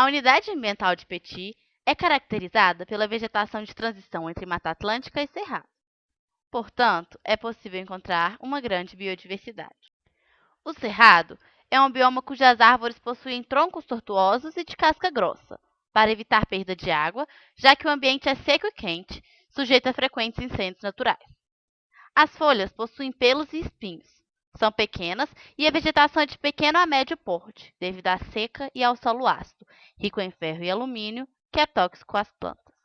A unidade ambiental de Petit é caracterizada pela vegetação de transição entre Mata Atlântica e Cerrado. Portanto, é possível encontrar uma grande biodiversidade. O Cerrado é um bioma cujas árvores possuem troncos tortuosos e de casca grossa, para evitar perda de água, já que o ambiente é seco e quente, sujeito a frequentes incêndios naturais. As folhas possuem pelos e espinhos. São pequenas e a vegetação é de pequeno a médio porte, devido à seca e ao solo ácido, rico em ferro e alumínio, que é tóxico às plantas.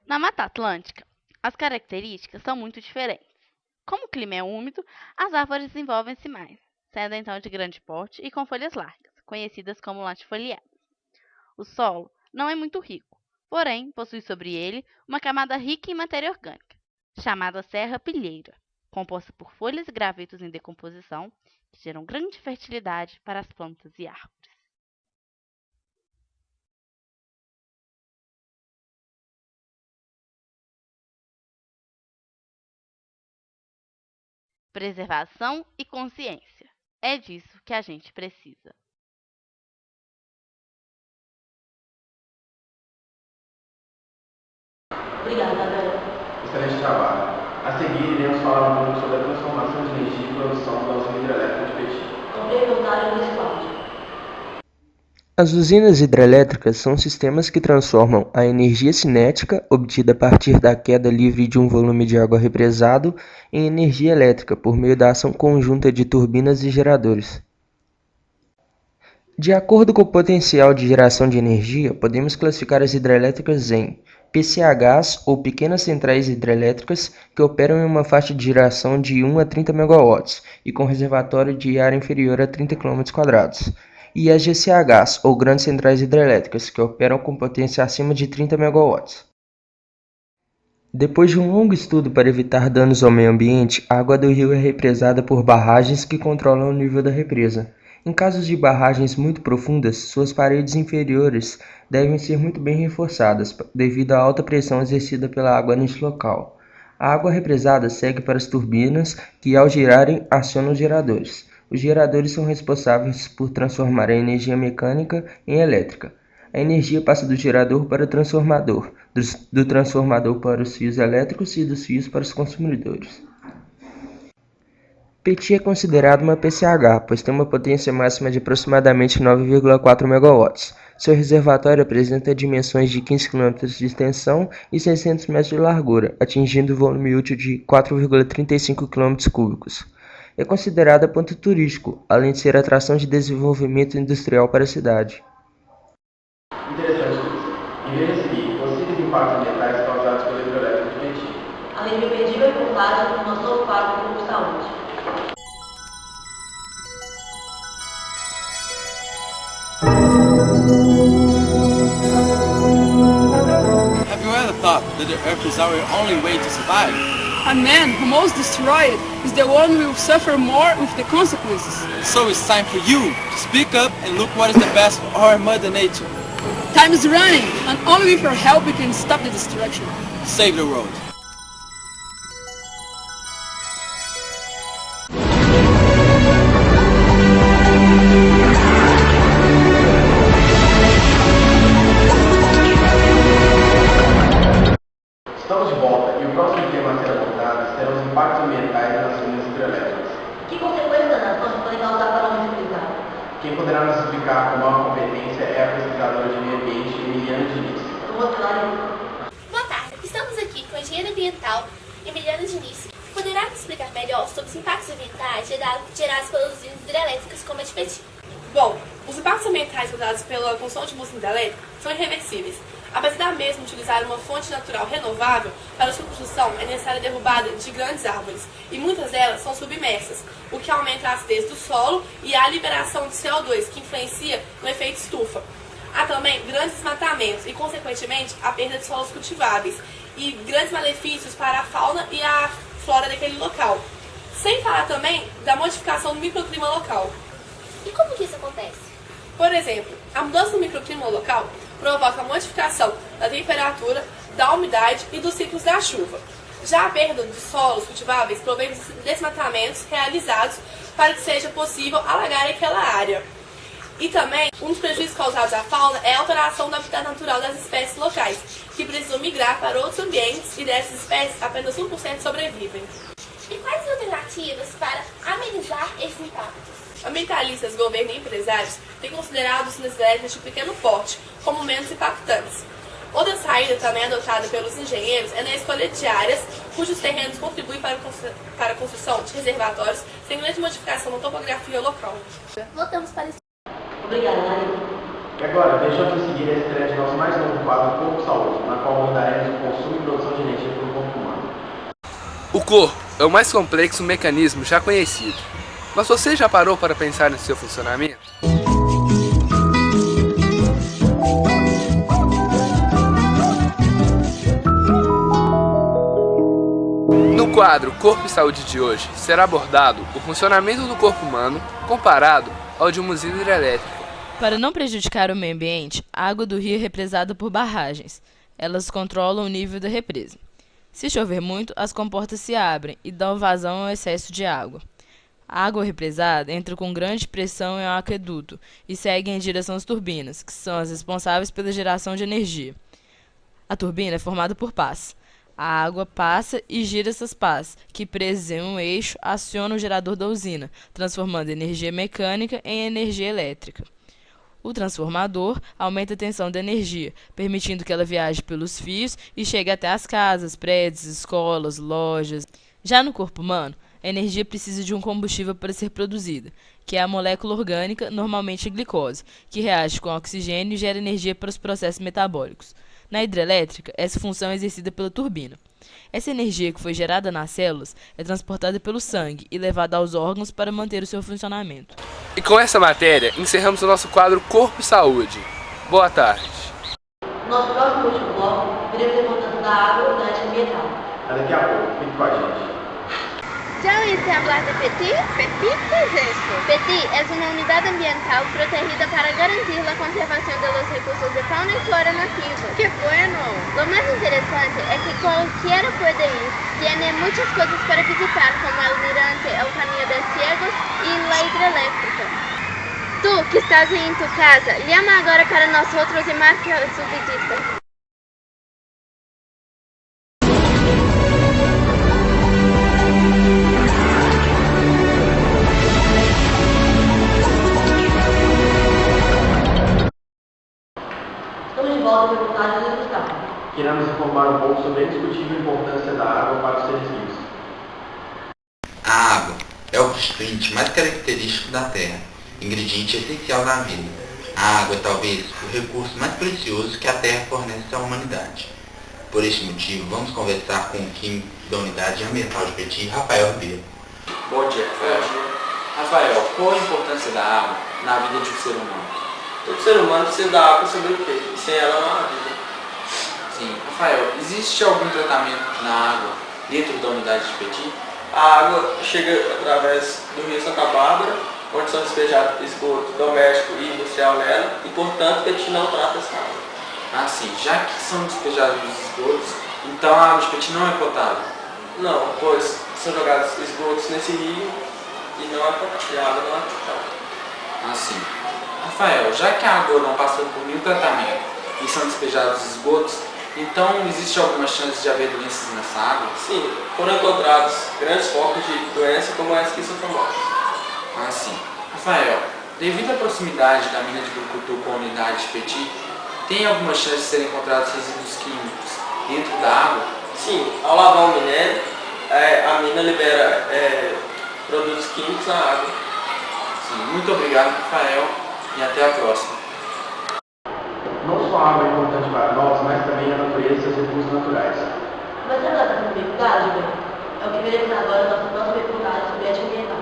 Na Mata Atlântica, as características são muito diferentes. Como o clima é úmido, as árvores desenvolvem-se mais, sendo então de grande porte e com folhas largas, conhecidas como latifoliadas. O solo não é muito rico, porém possui sobre ele uma camada rica em matéria orgânica, chamada serra-pilheira, composta por folhas e gravetos em decomposição, que geram grande fertilidade para as plantas e árvores. Preservação e consciência. É disso que a gente precisa. Obrigada, Bela. Excelente trabalho. A seguir, iremos falar um pouco sobre a transformação de energia e produção da usina hidrelétrica de Petit. Complementar Luiz Cláudio. As usinas hidrelétricas são sistemas que transformam a energia cinética, obtida a partir da queda livre de um volume de água represado, em energia elétrica por meio da ação conjunta de turbinas e geradores. De acordo com o potencial de geração de energia, podemos classificar as hidrelétricas em PCHs, ou pequenas centrais hidrelétricas, que operam em uma faixa de geração de 1 a 30 MW e com reservatório de área inferior a 30 km², e as GCHs, ou grandes centrais hidrelétricas, que operam com potência acima de 30 MW. Depois de um longo estudo para evitar danos ao meio ambiente, a água do rio é represada por barragens que controlam o nível da represa. Em casos de barragens muito profundas, suas paredes inferiores devem ser muito bem reforçadas, devido à alta pressão exercida pela água neste local. A água represada segue para as turbinas, que ao girarem acionam os geradores. Os geradores são responsáveis por transformar a energia mecânica em elétrica. A energia passa do gerador para o transformador, do transformador para os fios elétricos e dos fios para os consumidores. Petit é considerado uma PCH, pois tem uma potência máxima de aproximadamente 9,4 MW. Seu reservatório apresenta dimensões de 15 km de extensão e 600 metros de largura, atingindo o volume útil de 4,35 km³. É considerada ponto turístico, além de ser atração de desenvolvimento industrial para a cidade. Interessante isso. Em vez de seguir, possíveis impactos ambientais causados pela hidrelétrica de Petit. Além de impedível e contágio do nosso olfato como saúde. Have you ever thought that the Earth is our only way to survive? A man who most destroyed is the one who will suffer more with the consequences. So it's time for you to speak up and look what is the best for our Mother Nature. Time is running, and only with your help we can stop the destruction. Save the world. Estamos de volta e o próximo tema a ser abordado serão os impactos ambientais nas usinas hidrelétricas. Que consequências das ações podem causar para nos explicar? Quem poderá nos explicar com maior competência é a pesquisadora de meio ambiente Emiliana Diniz. Boa tarde, estamos aqui com a engenheira ambiental Emiliana Diniz. Poderá nos explicar melhor sobre os impactos ambientais gerados pelas usinas hidrelétricas como a de Petit? Bom, os impactos ambientais causados pela construção de uma usina hidrelétrica são irreversíveis. Apesar da mesma utilizar uma fonte natural renovável, para sua construção é necessária a derrubada de grandes árvores, e muitas delas são submersas, o que aumenta a acidez do solo e a liberação de CO2, que influencia no efeito estufa. Há também grandes desmatamentos e, consequentemente, a perda de solos cultiváveis e grandes malefícios para a fauna e a flora daquele local. Sem falar também da modificação do microclima local. E como que isso acontece? Por exemplo, a mudança do microclima local provoca a modificação da temperatura, da umidade e dos ciclos da chuva. Já a perda dos solos cultiváveis provém dos desmatamentos realizados para que seja possível alagar aquela área. E também, um dos prejuízos causados à fauna é a alteração do habitat natural das espécies locais, que precisam migrar para outros ambientes e dessas espécies apenas 1% sobrevivem. E quais alternativas para amenizar esses impactos? Ambientalistas, governo e empresários têm considerado usinas elétricas de pequeno porte como menos impactantes. Outra saída também adotada pelos engenheiros é na escolha de áreas cujos terrenos contribuem para a construção de reservatórios sem grande modificação na topografia local. Voltamos para esse... Obrigada, Larissa. E agora, vejamos a seguir a estreia de nosso mais novo quadro Corpo Saúde, na qual abordaremos o consumo e produção de energia pelo corpo humano. O corpo é o mais complexo mecanismo já conhecido. Mas você já parou para pensar no seu funcionamento? No quadro Corpo e Saúde de hoje, será abordado o funcionamento do corpo humano comparado ao de uma usina hidrelétrica. Para não prejudicar o meio ambiente, a água do rio é represada por barragens. Elas controlam o nível da represa. Se chover muito, as comportas se abrem e dão vazão ao excesso de água. A água represada entra com grande pressão em um aqueduto e segue em direção às turbinas, que são as responsáveis pela geração de energia. A turbina é formada por pás. A água passa e gira essas pás, que presas em um eixo acionam o gerador da usina, transformando energia mecânica em energia elétrica. O transformador aumenta a tensão da energia, permitindo que ela viaje pelos fios e chegue até as casas, prédios, escolas, lojas. Já no corpo humano, a energia precisa de um combustível para ser produzida, que é a molécula orgânica, normalmente a glicose, que reage com oxigênio e gera energia para os processos metabólicos. Na hidrelétrica, essa função é exercida pela turbina. Essa energia que foi gerada nas células é transportada pelo sangue e levada aos órgãos para manter o seu funcionamento. E com essa matéria, encerramos o nosso quadro Corpo e Saúde. Boa tarde. Nosso próximo último bloco, veremos a importância da água e da ambiental. Daqui a pouco, fique com a gente. Já oíste hablar de PETI? PETI, ¿qué es esto? PETI es una unidad ambiental protegida para garantir la conservación de los recursos de fauna y flora nativos. ¡Qué bueno! Lo más interesante es que cualquiera puede ir. Tiene muchas cosas para visitar, como el Mirante, el Camino de Ciegos y la hidreléctrica. Tú, que estás ahí en tu casa, llama agora para nosotros y marca su visita. Estamos de volta para o Tarde e Gustavo. Queremos informar um pouco sobre a indiscutível importância da água para os seres vivos. A água é o constituinte mais característico da Terra, ingrediente essencial da vida. A água é talvez o recurso mais precioso que a Terra fornece à humanidade. Por este motivo, vamos conversar com o químico da Unidade Ambiental de PETI, Rafael Ribeiro. Bom dia, Rafael. Rafael, qual a importância da água na vida de um ser humano? Todo ser humano precisa da água para sobreviver, e sem ela não há vida. Sim. Rafael, existe algum tratamento na água dentro da unidade de PETI? A água chega através do rio Santa Bárbara, onde são despejados esgoto doméstico e industrial nela, e portanto PETI não trata essa água. Ah, sim. Já que são despejados os esgotos, então a água de PETI não é potável? Não, pois são jogados esgotos nesse rio e não é potável, a água não é potável. Ah, sim. Rafael, já que a água não passa por nenhum tratamento e são despejados esgotos, então existe alguma chance de haver doenças nessa água? Sim, foram encontrados grandes focos de doença como a esquistossomose. Ah, sim. Rafael, devido à proximidade da mina de Brucutu com a unidade de PETI, tem alguma chance de serem encontrados resíduos químicos dentro da água? Sim, ao lavar o minério, a mina libera produtos químicos na água. Sim, muito obrigado, Rafael, e até a próxima. Não só a água é importante para nós, mas também a natureza e seus recursos naturais. Mas será que está reportagem, bem? É o que veremos agora na nossa próxima reportagem sobre ética ambiental.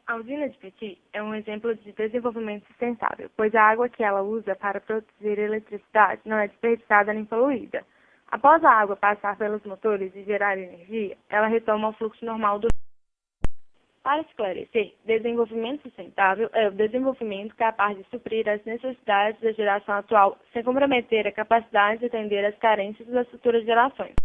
A usina de Petit é um exemplo de desenvolvimento sustentável, pois a água que ela usa para produzir eletricidade não é desperdiçada nem poluída. Após a água passar pelos motores e gerar energia, ela retoma o fluxo normal do. Para esclarecer, desenvolvimento sustentável é o desenvolvimento capaz de suprir as necessidades da geração atual sem comprometer a capacidade de atender às carências das futuras gerações.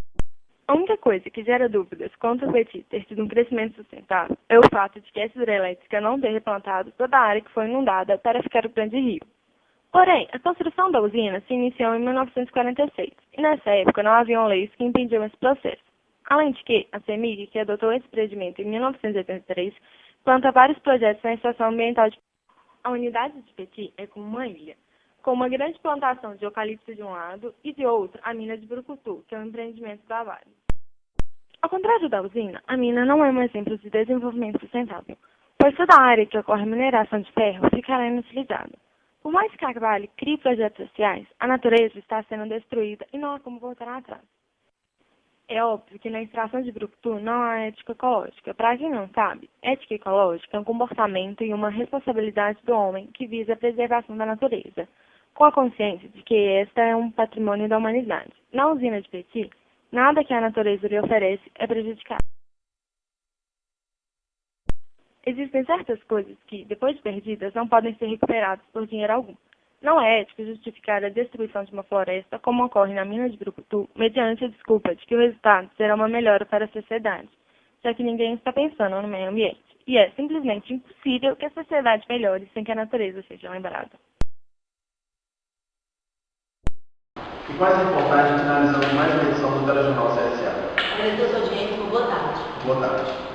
A única coisa que gera dúvidas quanto ao Petit ter tido um crescimento sustentável é o fato de que essa hidrelétrica não ter replantado toda a área que foi inundada para ficar o Grande Rio. Porém, a construção da usina se iniciou em 1946 e nessa época não haviam leis que impediam esse processo. Além de que, a CEMIG, que adotou esse procedimento em 1983, planta vários projetos na Estação Ambiental de. A unidade de Petit é como uma ilha, com uma grande plantação de eucalipto de um lado e de outro a mina de Brucutu, que é um empreendimento da Vale. Ao contrário da usina, a mina não é um exemplo de desenvolvimento sustentável, pois toda a área que ocorre mineração de ferro ficará inutilizada. Por mais que a Vale crie projetos sociais, a natureza está sendo destruída e não há como voltar atrás. É óbvio que na extração de Brucutu não há ética ecológica. Para quem não sabe, ética ecológica é um comportamento e uma responsabilidade do homem que visa a preservação da natureza, com a consciência de que esta é um patrimônio da humanidade. Na usina de Petit, nada que a natureza lhe oferece é prejudicado. Existem certas coisas que, depois de perdidas, não podem ser recuperadas por dinheiro algum. Não é ético justificar a destruição de uma floresta, como ocorre na mina de Brucutu, mediante a desculpa de que o resultado será uma melhora para a sociedade, já que ninguém está pensando no meio ambiente. E é simplesmente impossível que a sociedade melhore sem que a natureza seja lembrada. E quase importante, finalizamos mais uma edição do Telejornal CSA. Agradeço a sua audiência e boa tarde. Boa tarde.